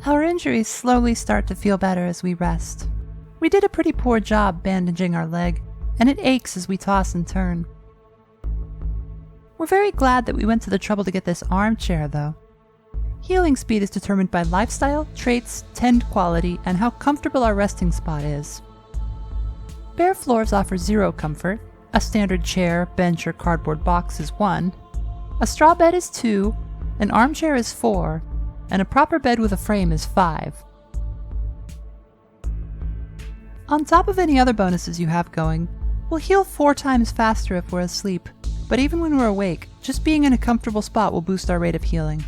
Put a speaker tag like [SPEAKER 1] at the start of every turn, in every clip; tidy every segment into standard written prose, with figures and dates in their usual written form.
[SPEAKER 1] Our injuries slowly start to feel better as we rest. We did a pretty poor job bandaging our leg, and it aches as we toss and turn. We're very glad that we went to the trouble to get this armchair, though. Healing speed is determined by lifestyle, traits, tend quality, and how comfortable our resting spot is. Bare floors offer 0 comfort. A standard chair, bench, or cardboard box is 1. A straw bed is 2. An armchair is 4. And a proper bed with a frame is 5. On top of any other bonuses you have going, we'll heal 4 times faster if we're asleep, but even when we're awake, just being in a comfortable spot will boost our rate of healing.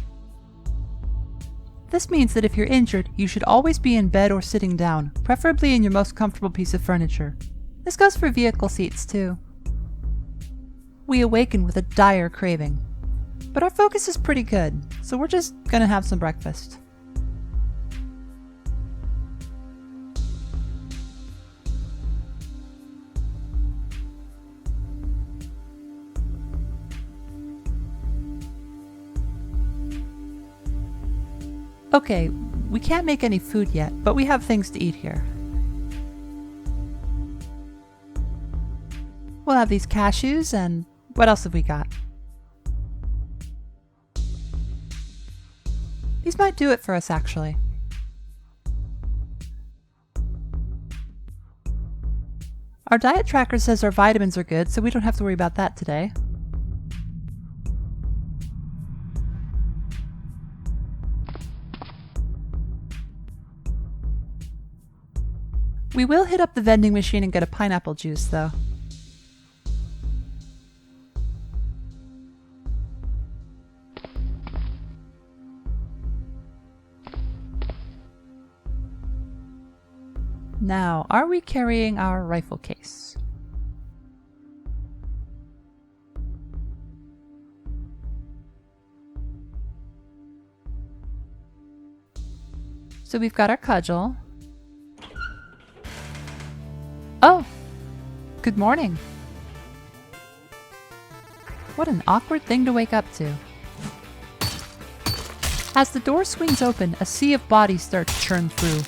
[SPEAKER 1] This means that if you're injured, you should always be in bed or sitting down, preferably in your most comfortable piece of furniture. This goes for vehicle seats too. We awaken with a dire craving, but our focus is pretty good, so we're just gonna have some breakfast. Okay, we can't make any food yet, but we have things to eat here. We'll have these cashews, and what else have we got? These might do it for us, actually. Our diet tracker says our vitamins are good, so we don't have to worry about that today. We will hit up the vending machine and get a pineapple juice, though. Now, are we carrying our rifle case? So we've got our cudgel. Oh! Good morning. What an awkward thing to wake up to. As the door swings open, a sea of bodies start to churn through.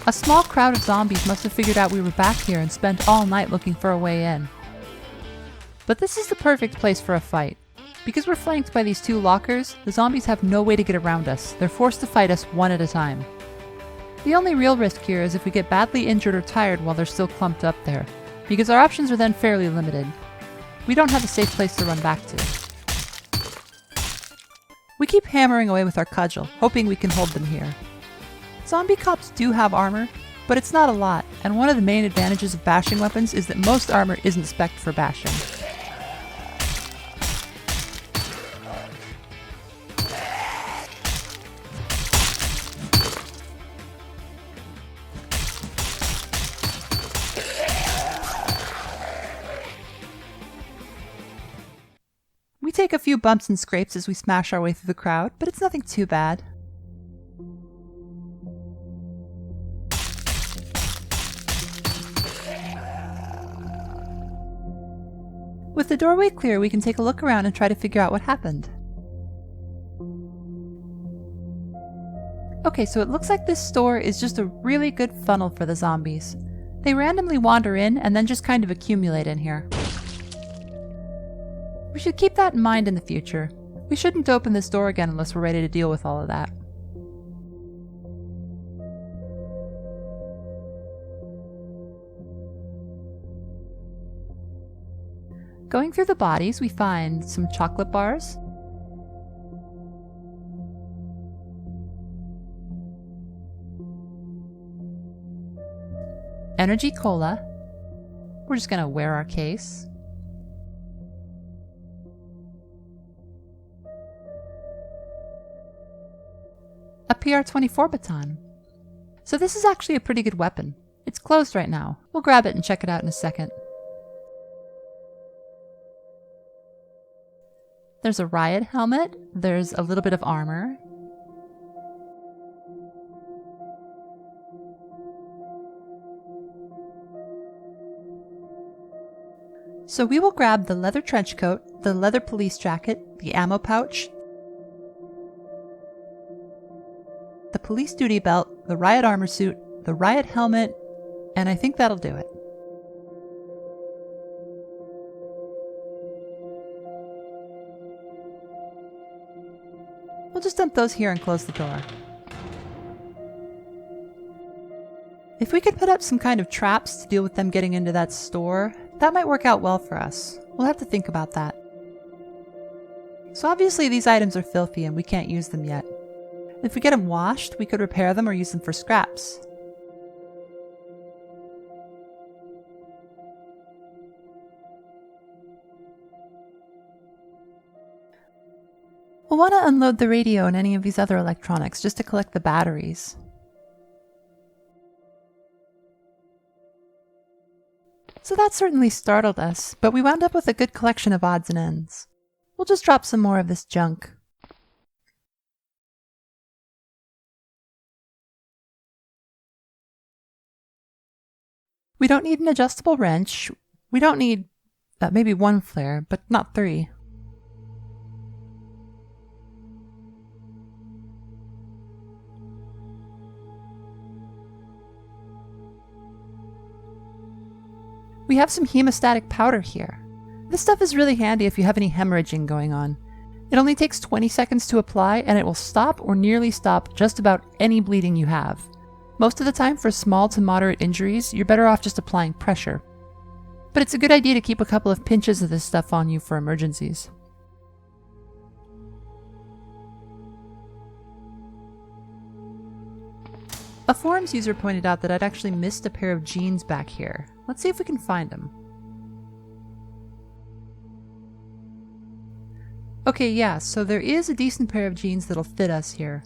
[SPEAKER 1] A small crowd of zombies must have figured out we were back here and spent all night looking for a way in. But this is the perfect place for a fight. Because we're flanked by these 2 lockers, the zombies have no way to get around us. They're forced to fight us one at a time. The only real risk here is if we get badly injured or tired while they're still clumped up there, because our options are then fairly limited. We don't have a safe place to run back to. We keep hammering away with our cudgel, hoping we can hold them here. Zombie cops do have armor, but it's not a lot, and one of the main advantages of bashing weapons is that most armor isn't spec'd for bashing. We take a few bumps and scrapes as we smash our way through the crowd, but it's nothing too bad. With the doorway clear, we can take a look around and try to figure out what happened. Okay, so it looks like this store is just a really good funnel for the zombies. They randomly wander in and then just kind of accumulate in here. We should keep that in mind in the future. We shouldn't open this door again unless we're ready to deal with all of that. Going through the bodies, we find some chocolate bars, energy cola. We're just gonna wear our case. A PR-24 baton. So this is actually a pretty good weapon. It's closed right now. We'll grab it and check it out in a second. There's a riot helmet. There's a little bit of armor. So we will grab the leather trench coat, the leather police jacket, the ammo pouch, the police duty belt, the riot armor suit, the riot helmet, and I think that'll do it. We'll just dump those here and close the door. If we could put up some kind of traps to deal with them getting into that store, that might work out well for us. We'll have to think about that. So obviously these items are filthy and we can't use them yet. If we get them washed, we could repair them or use them for scraps. We'll want to unload the radio and any of these other electronics just to collect the batteries. So that certainly startled us, but we wound up with a good collection of odds and ends. We'll just drop some more of this junk. We don't need an adjustable wrench. We don't need maybe one flare, but not 3. We have some hemostatic powder here. This stuff is really handy if you have any hemorrhaging going on. It only takes 20 seconds to apply and it will stop or nearly stop just about any bleeding you have. Most of the time for small to moderate injuries, you're better off just applying pressure. But it's a good idea to keep a couple of pinches of this stuff on you for emergencies. A forums user pointed out that I'd actually missed a pair of jeans back here. Let's see if we can find them. Okay, yeah, so there is a decent pair of jeans that'll fit us here.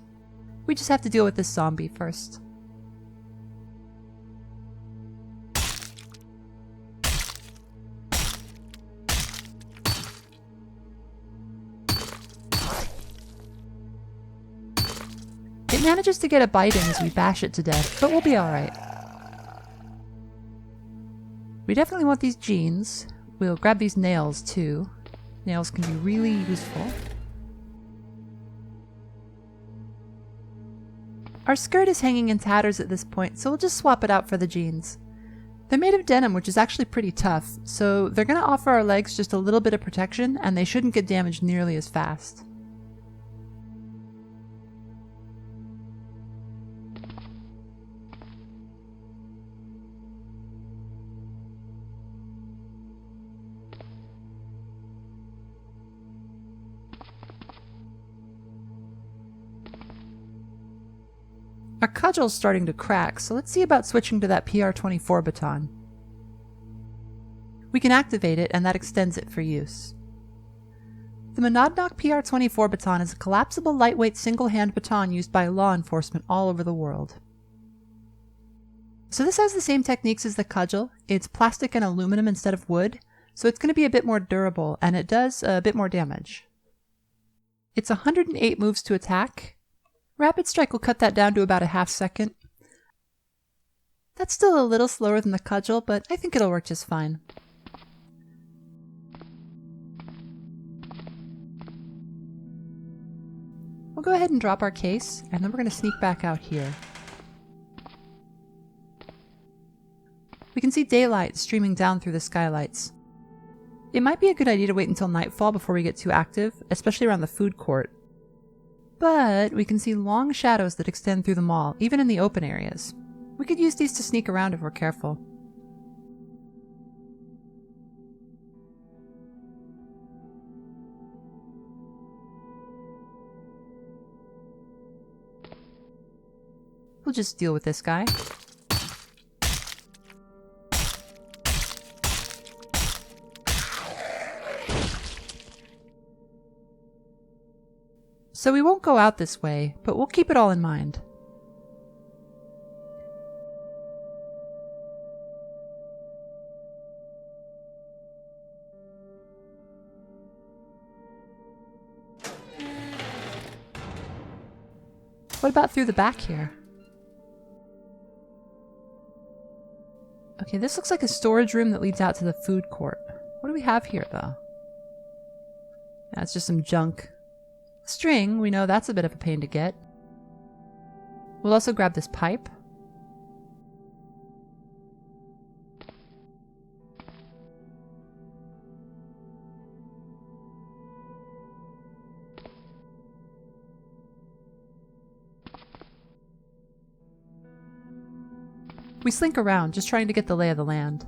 [SPEAKER 1] We just have to deal with this zombie first. It manages to get a bite in as we bash it to death, but we'll be alright. We definitely want these jeans. We'll grab these nails too. Nails can be really useful. Our skirt is hanging in tatters at this point, so we'll just swap it out for the jeans. They're made of denim, which is actually pretty tough, so they're going to offer our legs just a little bit of protection, and they shouldn't get damaged nearly as fast. Our cudgel's starting to crack, so let's see about switching to that PR-24 baton. We can activate it, and that extends it for use. The Monadnock PR-24 baton is a collapsible, lightweight, single-hand baton used by law enforcement all over the world. So this has the same techniques as the cudgel. It's plastic and aluminum instead of wood, so it's going to be a bit more durable, and it does a bit more damage. It's 108 moves to attack. Rapid Strike will cut that down to about a half second. That's still a little slower than the cudgel, but I think it'll work just fine. We'll go ahead and drop our case, and then we're going to sneak back out here. We can see daylight streaming down through the skylights. It might be a good idea to wait until nightfall before we get too active, especially around the food court. But we can see long shadows that extend through the mall, even in the open areas. We could use these to sneak around if we're careful. We'll just deal with this guy. So we won't go out this way, but we'll keep it all in mind. What about through the back here? Okay, this looks like a storage room that leads out to the food court. What do we have here, though? That's just some junk. String, we know that's a bit of a pain to get. We'll also grab this pipe. We slink around, just trying to get the lay of the land.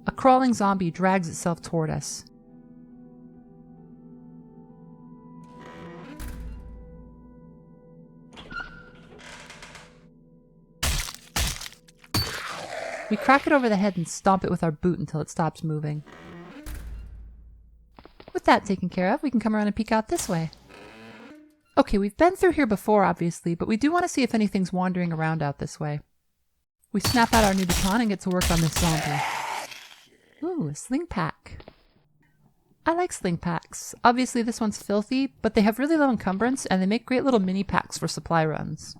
[SPEAKER 1] A crawling zombie drags itself toward us. We crack it over the head and stomp it with our boot until it stops moving. With that taken care of, we can come around and peek out this way. Okay, we've been through here before, obviously, but we do want to see if anything's wandering around out this way. We snap out our new baton and get to work on this zombie. Ooh, a sling pack. I like sling packs. Obviously this one's filthy, but they have really low encumbrance and they make great little mini packs for supply runs.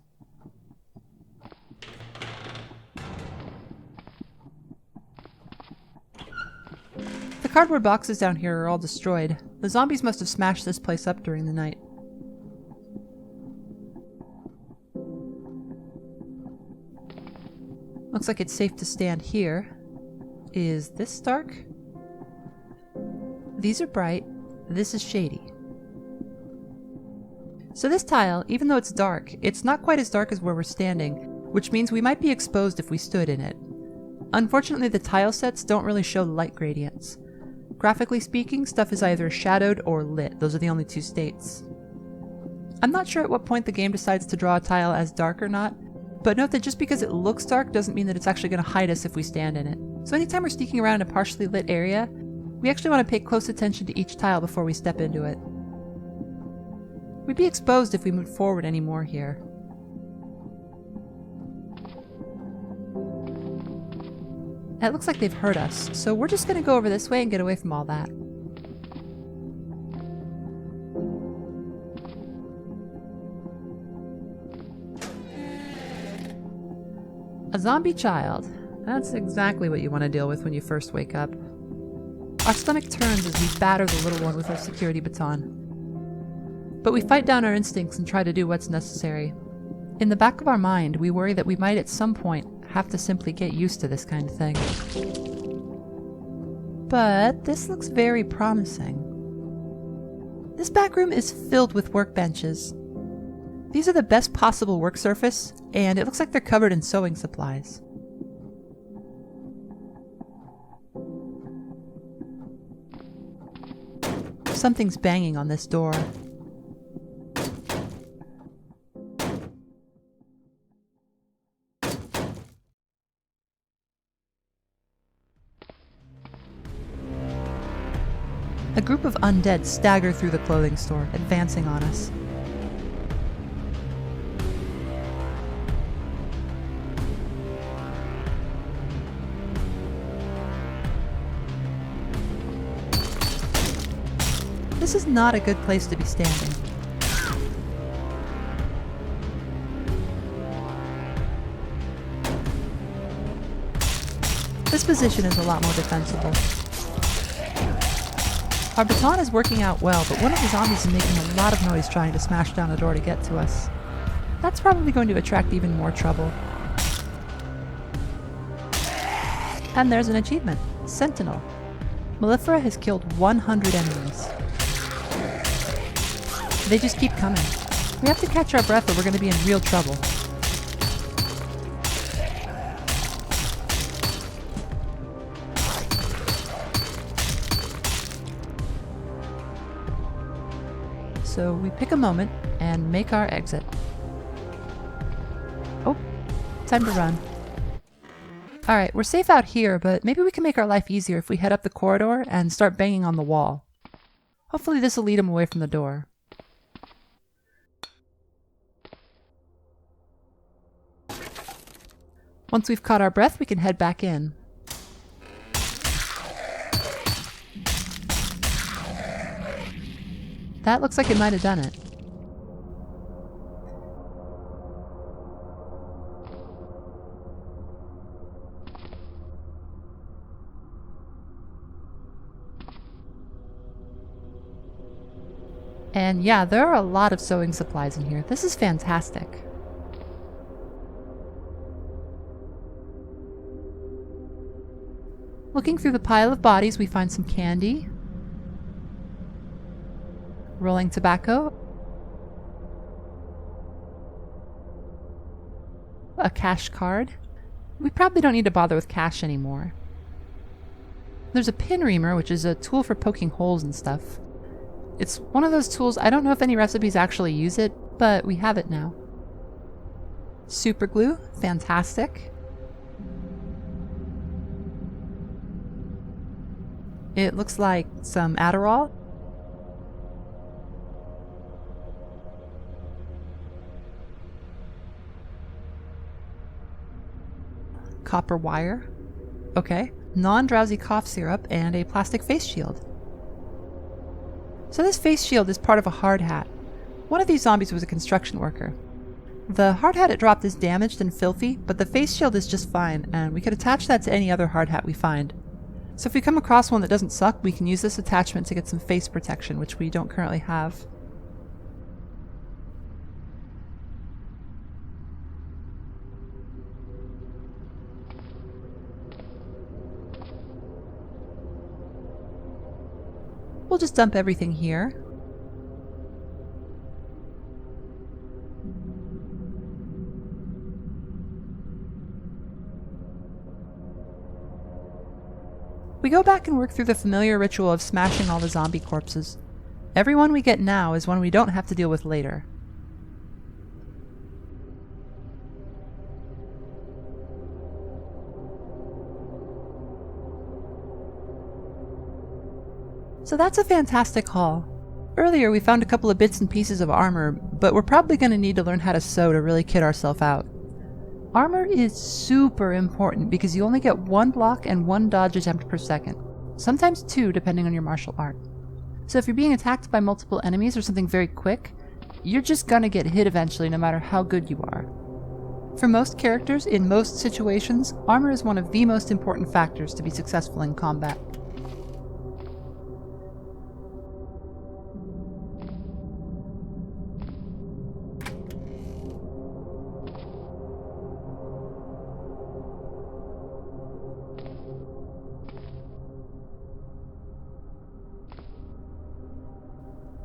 [SPEAKER 1] The cardboard boxes down here are all destroyed. The zombies must have smashed this place up during the night. Looks like it's safe to stand here. Is this dark? These are bright. This is shady. So this tile, even though it's dark, it's not quite as dark as where we're standing, which means we might be exposed if we stood in it. Unfortunately, the tile sets don't really show the light gradients. Graphically speaking, stuff is either shadowed or lit. Those are the only two states. I'm not sure at what point the game decides to draw a tile as dark or not, but note that just because it looks dark doesn't mean that it's actually going to hide us if we stand in it. So anytime we're sneaking around in a partially lit area, we actually want to pay close attention to each tile before we step into it. We'd be exposed if we moved forward any more here. It looks like they've heard us, so we're just going to go over this way and get away from all that. A zombie child. That's exactly what you want to deal with when you first wake up. Our stomach turns as we batter the little one with our security baton. But we fight down our instincts and try to do what's necessary. In the back of our mind, we worry that we might at some point have to simply get used to this kind of thing. But this looks very promising. This back room is filled with workbenches. These are the best possible work surface, and it looks like they're covered in sewing supplies. Something's banging on this door. A group of undead stagger through the clothing store, advancing on us. This is not a good place to be standing. This position is a lot more defensible. Our baton is working out well, but one of the zombies is making a lot of noise trying to smash down a door to get to us. That's probably going to attract even more trouble. And there's an achievement. Sentinel. Mellifera has killed 100 enemies. They just keep coming. We have to catch our breath or we're going to be in real trouble. So we pick a moment and make our exit. Oh, time to run. Alright, we're safe out here, but maybe we can make our life easier if we head up the corridor and start banging on the wall. Hopefully this will lead them away from the door. Once we've caught our breath, we can head back in. That looks like it might have done it. And yeah, there are a lot of sewing supplies in here. This is fantastic. Looking through the pile of bodies, we find some candy, rolling tobacco, a cash card. We probably don't need to bother with cash anymore. There's a pin reamer, which is a tool for poking holes and stuff. It's one of those tools, I don't know if any recipes actually use it, but we have it now. Super glue, fantastic. It looks like some Adderall. Copper wire. Okay. Non-drowsy cough syrup and a plastic face shield. So this face shield is part of a hard hat. One of these zombies was a construction worker. The hard hat it dropped is damaged and filthy, but the face shield is just fine, and we could attach that to any other hard hat we find. So if we come across one that doesn't suck, we can use this attachment to get some face protection, which we don't currently have. We'll just dump everything here. We go back and work through the familiar ritual of smashing all the zombie corpses. Every one we get now is one we don't have to deal with later. So that's a fantastic haul. Earlier we found a couple of bits and pieces of armor, but we're probably going to need to learn how to sew to really kit ourselves out. Armor is super important because you only get one block and one dodge attempt per second. Sometimes two depending on your martial art. So if you're being attacked by multiple enemies or something very quick, you're just gonna get hit eventually no matter how good you are. For most characters, in most situations, armor is one of the most important factors to be successful in combat.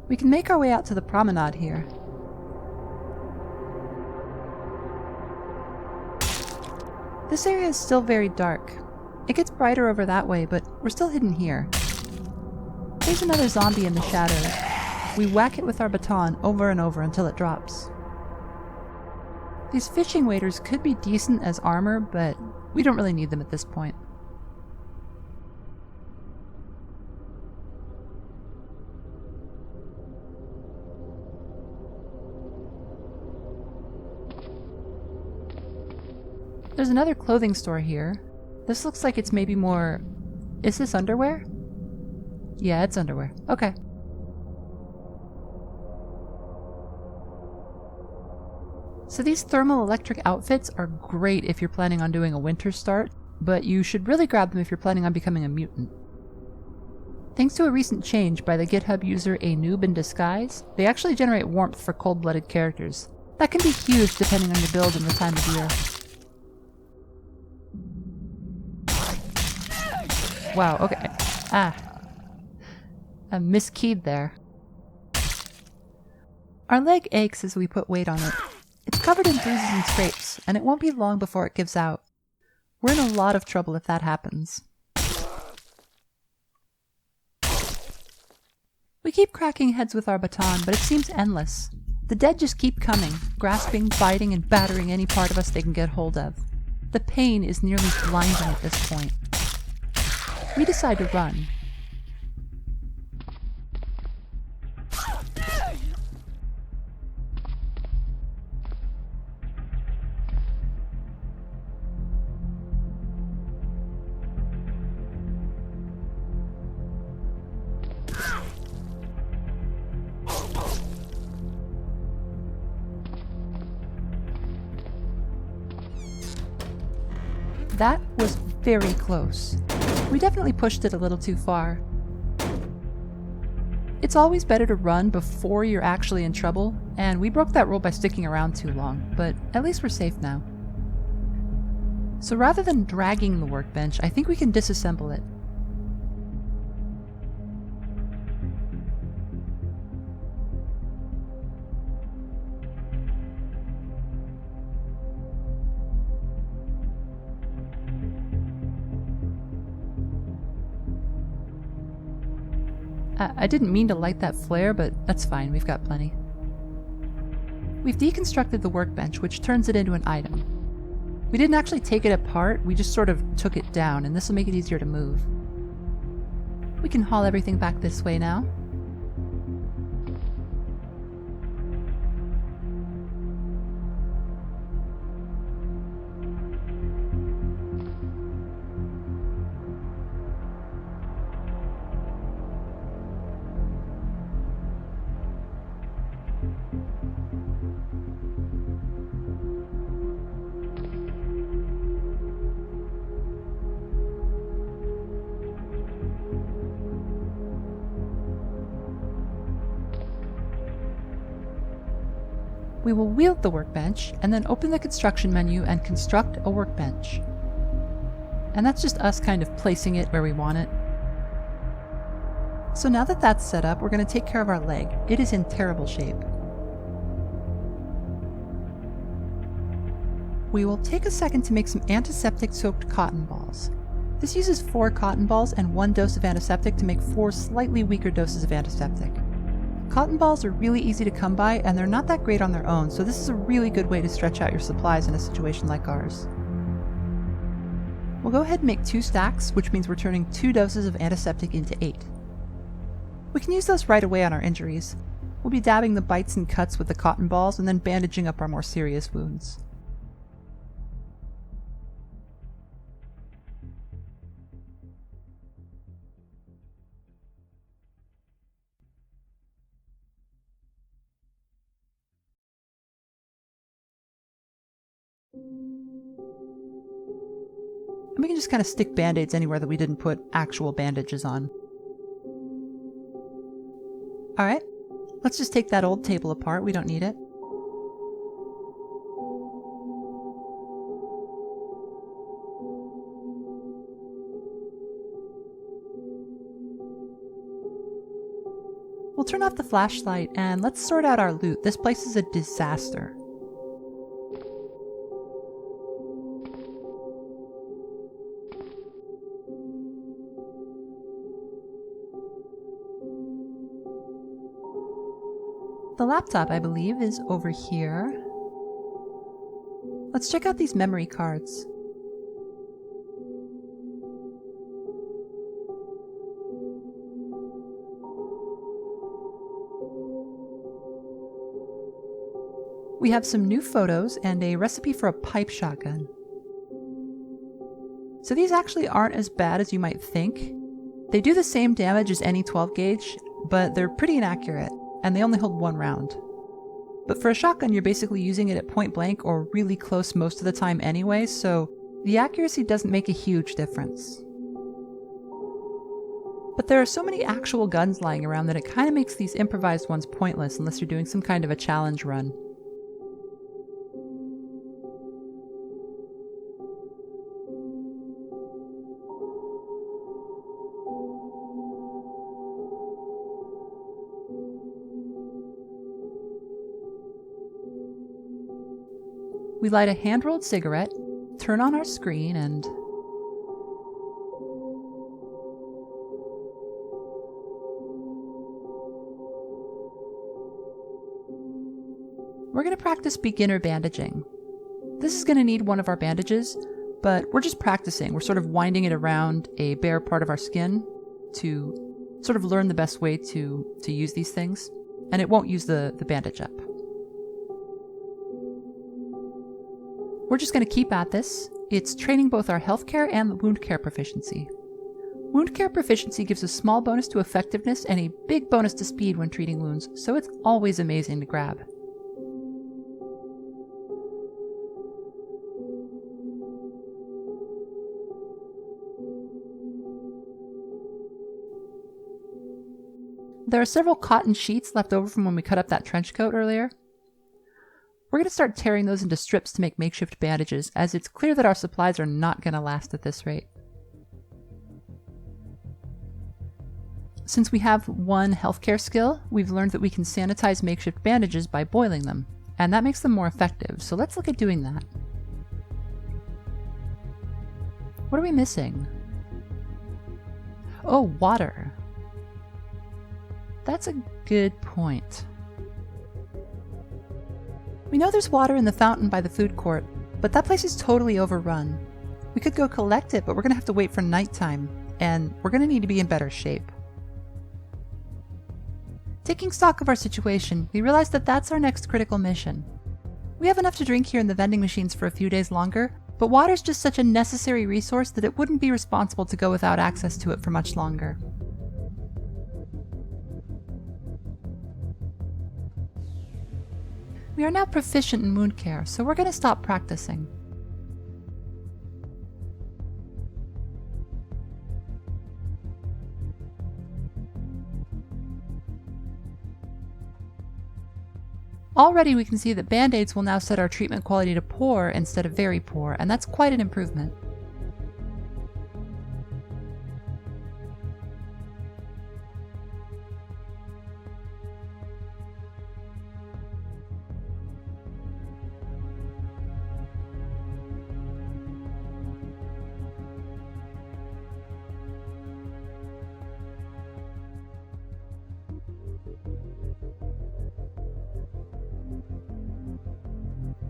[SPEAKER 1] We can make our way out to the promenade here. This area is still very dark. It gets brighter over that way, but we're still hidden here. There's another zombie in the shadows. We whack it with our baton over and over until it drops. These fishing waders could be decent as armor, but we don't really need them at this point. There's another clothing store here. This looks like it's maybe more... Is this underwear? Yeah, it's underwear. Okay. So these thermal electric outfits are great if you're planning on doing a winter start, but you should really grab them if you're planning on becoming a mutant. Thanks to a recent change by the GitHub user A Noob in Disguise, they actually generate warmth for cold-blooded characters. That can be huge depending on your build and the time of year. Wow, okay. I miskeyed there. Our leg aches as we put weight on it. It's covered in bruises and scrapes, and it won't be long before it gives out. We're in a lot of trouble if that happens. We keep cracking heads with our baton, but it seems endless. The dead just keep coming, grasping, biting, and battering any part of us they can get hold of. The pain is nearly blinding at this point. We decide to run. That was very close. We definitely pushed it a little too far. It's always better to run before you're actually in trouble, and we broke that rule by sticking around too long, but at least we're safe now. So rather than dragging the workbench, I think we can disassemble it. I didn't mean to light that flare, but that's fine, we've got plenty. We've deconstructed the workbench, which turns it into an item. We didn't actually take it apart, we just sort of took it down, and this will make it easier to move. We can haul everything back this way now. We will wield the workbench, and then open the construction menu and construct a workbench. And that's just us kind of placing it where we want it. So now that that's set up, we're going to take care of our leg. It is in terrible shape. We will take a second to make some antiseptic soaked cotton balls. This uses 4 cotton balls and 1 dose of antiseptic to make 4 slightly weaker doses of antiseptic. Cotton balls are really easy to come by, and they're not that great on their own, so this is a really good way to stretch out your supplies in a situation like ours. We'll go ahead and make 2 stacks, which means we're turning 2 doses of antiseptic into 8. We can use those right away on our injuries. We'll be dabbing the bites and cuts with the cotton balls and then bandaging up our more serious wounds. And we can just kind of stick band-aids anywhere that we didn't put actual bandages on. Alright, let's just take that old table apart, we don't need it. We'll turn off the flashlight and let's sort out our loot. This place is a disaster. The laptop, I believe, is over here. Let's check out these memory cards. We have some new photos and a recipe for a pipe shotgun. So these actually aren't as bad as you might think. They do the same damage as any 12 gauge, but they're pretty inaccurate, and they only hold 1 round. But for a shotgun, you're basically using it at point blank or really close most of the time anyway, so the accuracy doesn't make a huge difference. But there are so many actual guns lying around that it kind of makes these improvised ones pointless unless you're doing some kind of a challenge run. We light a hand-rolled cigarette, turn on our screen, and we're going to practice beginner bandaging. This is going to need one of our bandages, but we're just practicing. We're sort of winding it around a bare part of our skin to sort of learn the best way to use these things, and it won't use the bandage up. We're just going to keep at this. It's training both our healthcare and wound care proficiency. Wound care proficiency gives a small bonus to effectiveness and a big bonus to speed when treating wounds, so it's always amazing to grab. There are several cotton sheets left over from when we cut up that trench coat earlier. We're going to start tearing those into strips to make makeshift bandages, as it's clear that our supplies are not going to last at this rate. Since we have one healthcare skill, we've learned that we can sanitize makeshift bandages by boiling them, and that makes them more effective, so let's look at doing that. What are we missing? Oh, water. That's a good point. We know there's water in the fountain by the food court, but that place is totally overrun. We could go collect it, but we're going to have to wait for nighttime, and we're going to need to be in better shape. Taking stock of our situation, we realize that that's our next critical mission. We have enough to drink here in the vending machines for a few days longer, but water's just such a necessary resource that it wouldn't be responsible to go without access to it for much longer. We are now proficient in wound care, so we're going to stop practicing. Already we can see that Band-Aids will now set our treatment quality to poor instead of very poor, and that's quite an improvement.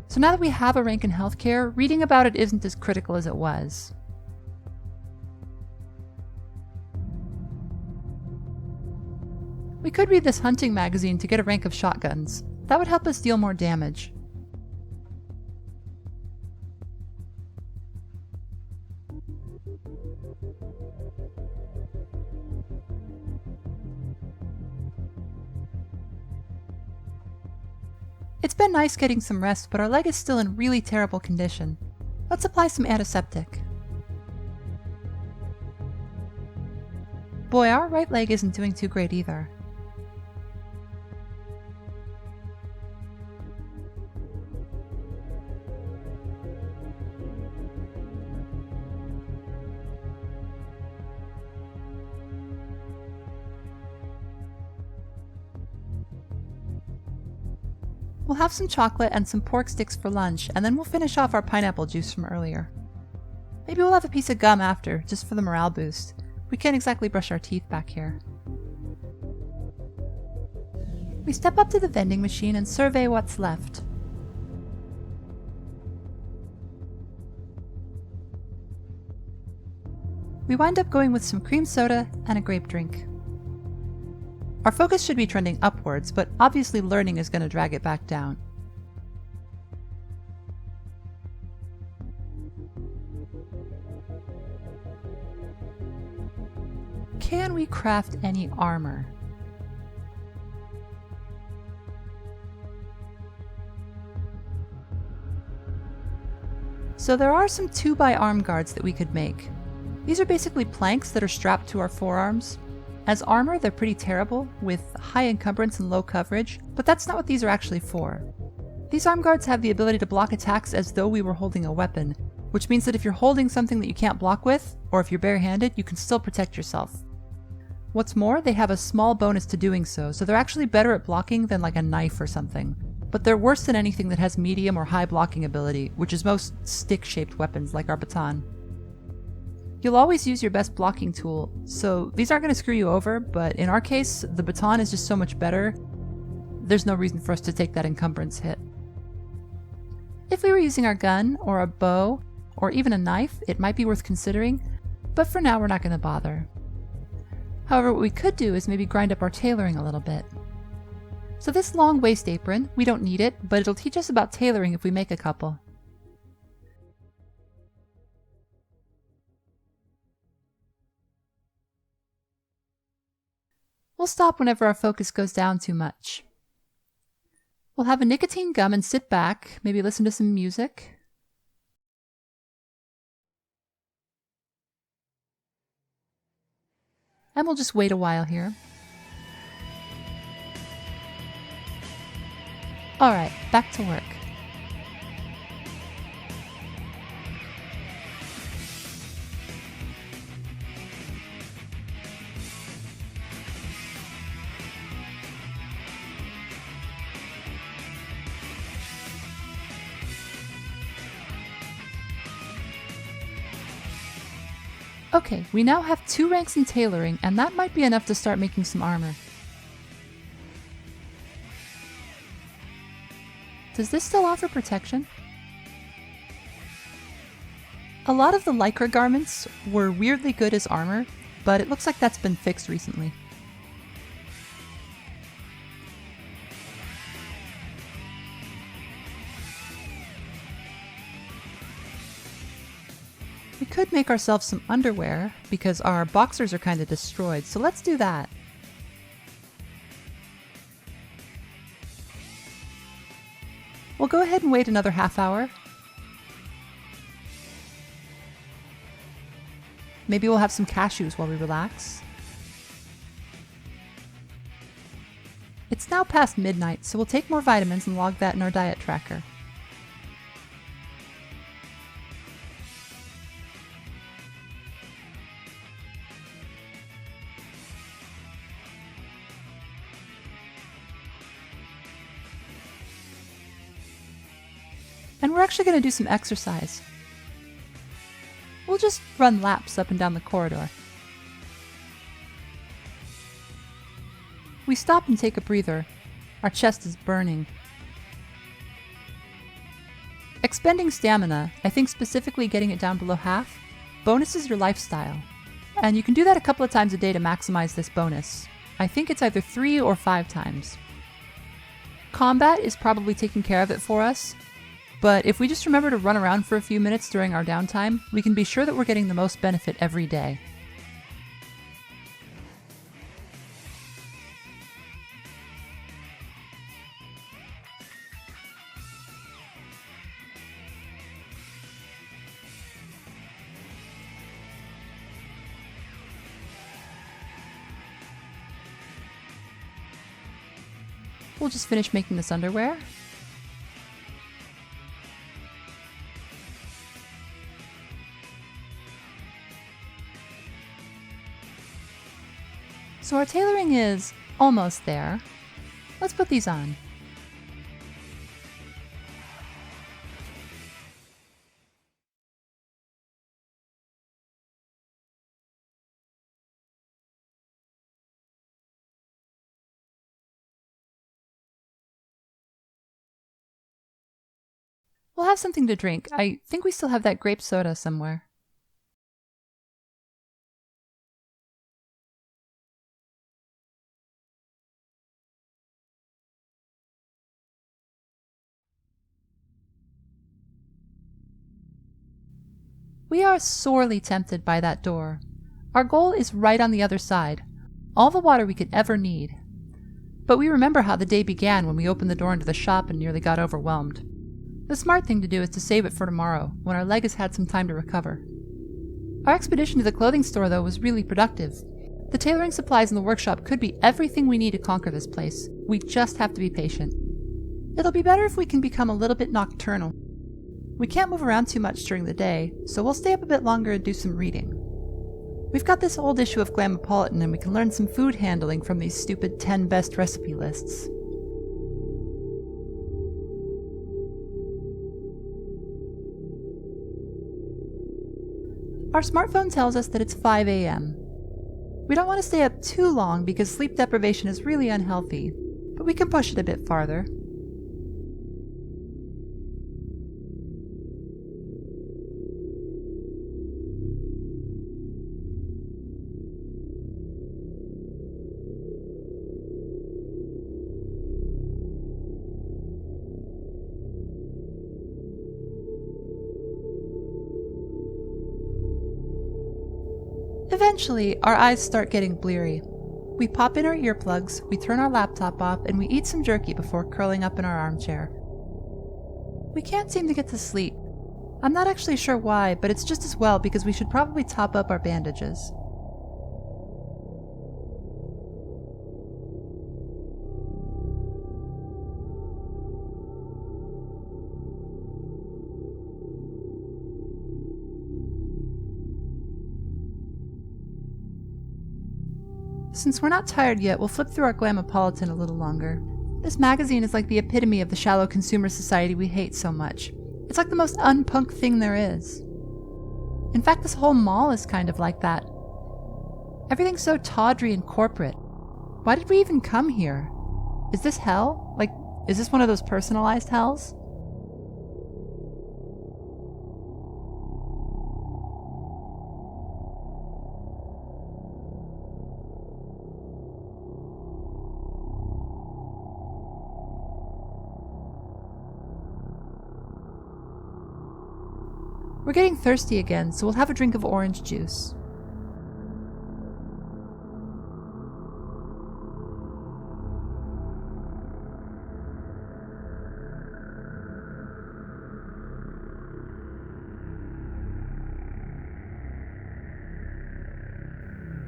[SPEAKER 1] So now that we have a rank in healthcare, reading about it isn't as critical as it was. We could read this hunting magazine to get a rank of shotguns. That would help us deal more damage. It's been nice getting some rest, but our leg is still in really terrible condition. Let's apply some antiseptic. Boy, our right leg isn't doing too great either. We'll have some chocolate and some pork sticks for lunch, and then we'll finish off our pineapple juice from earlier. Maybe we'll have a piece of gum after, just for the morale boost. We can't exactly brush our teeth back here. We step up to the vending machine and survey what's left. We wind up going with some cream soda and a grape drink. Our focus should be trending upwards, but obviously learning is going to drag it back down. Can we craft any armor? So there are some 2x arm guards that we could make. These are basically planks that are strapped to our forearms. As armor, they're pretty terrible, with high encumbrance and low coverage, but that's not what these are actually for. These arm guards have the ability to block attacks as though we were holding a weapon, which means that if you're holding something that you can't block with, or if you're barehanded, you can still protect yourself. What's more, they have a small bonus to doing so they're actually better at blocking than like a knife or something. But they're worse than anything that has medium or high blocking ability, which is most stick-shaped weapons like our baton. You'll always use your best blocking tool, so these aren't going to screw you over, but in our case, the baton is just so much better, there's no reason for us to take that encumbrance hit. If we were using our gun, or a bow, or even a knife, it might be worth considering, but for now we're not going to bother. However, what we could do is maybe grind up our tailoring a little bit. So this long waist apron, we don't need it, but it'll teach us about tailoring if we make a couple. We'll stop whenever our focus goes down too much. We'll have a nicotine gum and sit back, maybe listen to some music. And we'll just wait a while here. Alright, back to work. Okay, we now have 2 ranks in tailoring, and that might be enough to start making some armor. Does this still offer protection? A lot of the lycra garments were weirdly good as armor, but it looks like that's been fixed recently. We could make ourselves some underwear, because our boxers are kind of destroyed, so let's do that. We'll go ahead and wait another half hour. Maybe we'll have some cashews while we relax. It's now past midnight, so we'll take more vitamins and log that in our diet tracker. And we're actually going to do some exercise. We'll just run laps up and down the corridor. We stop and take a breather. Our chest is burning. Expending stamina, I think specifically getting it down below half, bonuses your lifestyle. And you can do that a couple of times a day to maximize this bonus. I think it's either 3 or 5 times. Combat is probably taking care of it for us, but if we just remember to run around for a few minutes during our downtime, we can be sure that we're getting the most benefit every day. We'll just finish making this underwear. So our tailoring is almost there. Let's put these on. We'll have something to drink. I think we still have that grape soda somewhere. We are sorely tempted by that door. Our goal is right on the other side. All the water we could ever need. But we remember how the day began when we opened the door into the shop and nearly got overwhelmed. The smart thing to do is to save it for tomorrow, when our leg has had some time to recover. Our expedition to the clothing store, though, was really productive. The tailoring supplies in the workshop could be everything we need to conquer this place. We just have to be patient. It'll be better if we can become a little bit nocturnal. We can't move around too much during the day, so we'll stay up a bit longer and do some reading. We've got this old issue of Glamopolitan, and we can learn some food handling from these stupid 10 best recipe lists. Our smartphone tells us that it's 5 a.m. We don't want to stay up too long because sleep deprivation is really unhealthy, but we can push it a bit farther. Eventually, our eyes start getting bleary. We pop in our earplugs, we turn our laptop off, and we eat some jerky before curling up in our armchair. We can't seem to get to sleep. I'm not actually sure why, but it's just as well because we should probably top up our bandages. Since we're not tired yet, we'll flip through our Glamopolitan a little longer. This magazine is like the epitome of the shallow consumer society we hate so much. It's like the most unpunk thing there is. In fact, this whole mall is kind of like that. Everything's so tawdry and corporate. Why did we even come here? Is this hell? Like, is this one of those personalized hells? We're getting thirsty again, so we'll have a drink of orange juice.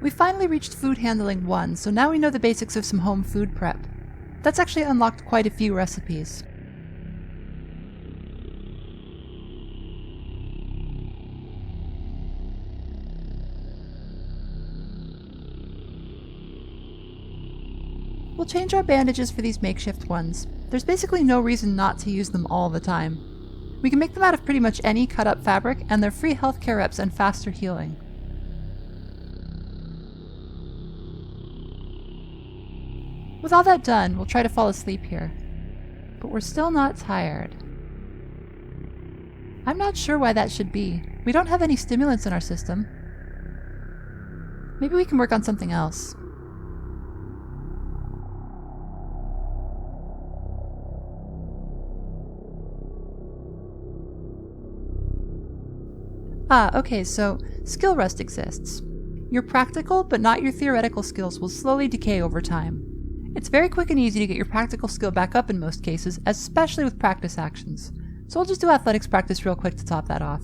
[SPEAKER 1] We finally reached food handling 1, so now we know the basics of some home food prep. That's actually unlocked quite a few recipes. We'll change our bandages for these makeshift ones. There's basically no reason not to use them all the time. We can make them out of pretty much any cut-up fabric, and they're free healthcare reps and faster healing. With all that done, we'll try to fall asleep here. But we're still not tired. I'm not sure why that should be. We don't have any stimulants in our system. Maybe we can work on something else. Okay, so skill rust exists. Your practical, but not your theoretical skills will slowly decay over time. It's very quick and easy to get your practical skill back up in most cases, especially with practice actions. So we'll just do athletics practice real quick to top that off.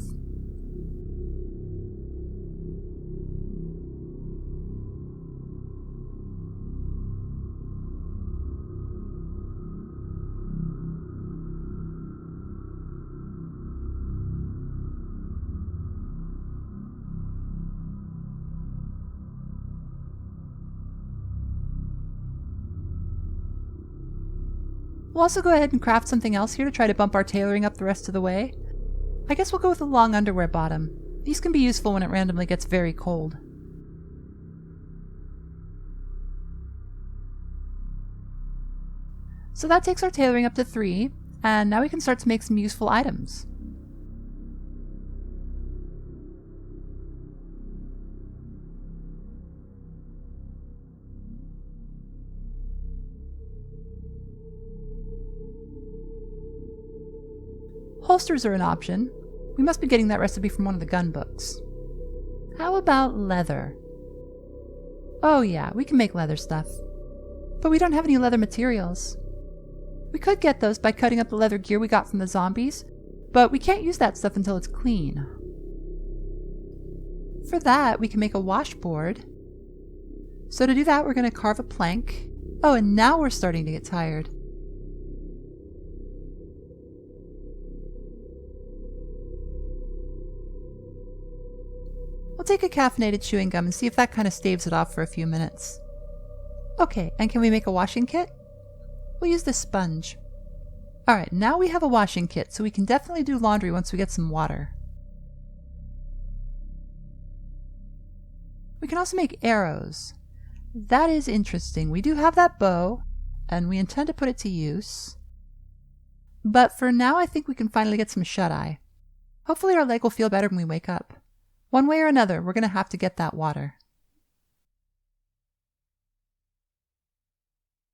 [SPEAKER 1] We'll also go ahead and craft something else here to try to bump our tailoring up the rest of the way. I guess we'll go with a long underwear bottom. These can be useful when it randomly gets very cold. So that takes our tailoring up to 3, and now we can start to make some useful items. Holsters are an option. We must be getting that recipe from one of the gun books. How about leather? Oh yeah, we can make leather stuff. But we don't have any leather materials. We could get those by cutting up the leather gear we got from the zombies, but we can't use that stuff until it's clean. For that, we can make a washboard. So to do that, we're going to carve a plank. Oh, and now we're starting to get tired. We'll take a caffeinated chewing gum and see if that kind of staves it off for a few minutes. Okay, and can we make a washing kit? We'll use this sponge. Alright, now we have a washing kit, so we can definitely do laundry once we get some water. We can also make arrows. That is interesting. We do have that bow, and we intend to put it to use. But for now, I think we can finally get some shut-eye. Hopefully our leg will feel better when we wake up. One way or another, we're going to have to get that water.